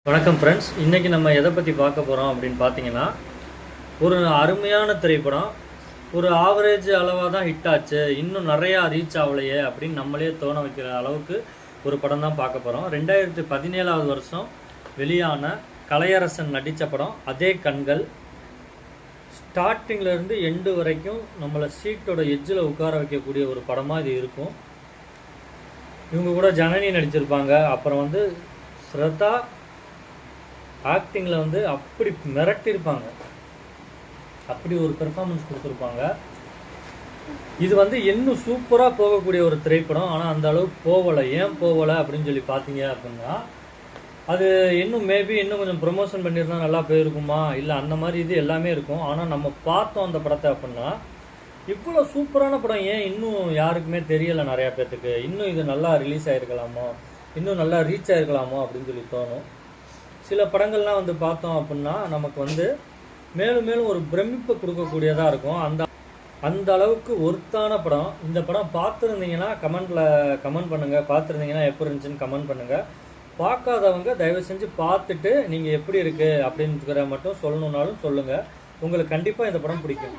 வணக்கம் ஃப்ரெண்ட்ஸ், இன்றைக்கி நம்ம எதை பற்றி பார்க்க போகிறோம் அப்படின்னு பார்த்தீங்கன்னா, ஒரு அருமையான திரைப்படம். ஒரு ஆவரேஜ் அளவாக தான் ஹிட் ஆச்சு, இன்னும் நிறையா ரீச் ஆகலையே அப்படின்னு நம்மளே தோண வைக்கிற அளவுக்கு ஒரு படம் தான் பார்க்க போகிறோம். 2017 வருஷம் வெளியான கலையரசன் நடித்த படம் அதே கண்கள். ஸ்டார்டிங்லேருந்து எண்டு வரைக்கும் நம்மளை சீட்டோட எட்ஜில் உட்கார வைக்கக்கூடிய ஒரு படமாக இது இருக்கும். இவங்க கூட ஜனனி நடிச்சிருப்பாங்க. அப்புறம் ஸ்ரதா ஆக்டிங்கில் அப்படி மிரட்டியிருப்பாங்க, அப்படி ஒரு பெர்ஃபார்மன்ஸ் கொடுத்துருப்பாங்க. இது இன்னும் சூப்பராக போகக்கூடிய ஒரு திரைப்படம். ஆனால் அந்த அளவுக்கு போகலை. ஏன் போகலை அப்படின்னு சொல்லி பார்த்தீங்க அப்படின்னா, அது இன்னும் மேபி இன்னும் கொஞ்சம் ப்ரொமோஷன் பண்ணியிருந்தா நல்லா போயிருக்குமா, இல்லை அந்த மாதிரி இது எல்லாமே இருக்கும். ஆனால் நம்ம பார்த்தோம் அந்த படத்தை அப்படின்னா, இவ்வளோ சூப்பரான படம் ஏன் இன்னும் யாருக்குமே தெரியலை நிறையா பேர்த்துக்கு. இன்னும் இது நல்லா ரிலீஸ் ஆகிருக்கலாமோ, இன்னும் நல்லா ரீச் ஆகிருக்கலாமோ அப்படின்னு சொல்லி தோணும். சில படங்கள்லாம் பார்த்தோம் அப்படின்னா நமக்கு மேலும் மேலும் ஒரு பிரமிப்பை கொடுக்கக்கூடியதாக இருக்கும். அந்த அளவுக்கு ஒர்த்தான படம். இந்த படம் பார்த்துருந்தீங்கன்னா கமெண்ட் பண்ணுங்கள். பார்த்துருந்தீங்கன்னா எப்படி இருந்துச்சுன்னு கமெண்ட் பண்ணுங்கள். பார்க்காதவங்க தயவு செஞ்சு பார்த்துட்டு நீங்கள் எப்படி இருக்குது அப்படின்னுக்கிற மட்டும் சொல்லணுன்னாலும் சொல்லுங்கள். உங்களுக்கு கண்டிப்பாக இந்த படம் பிடிக்கும்.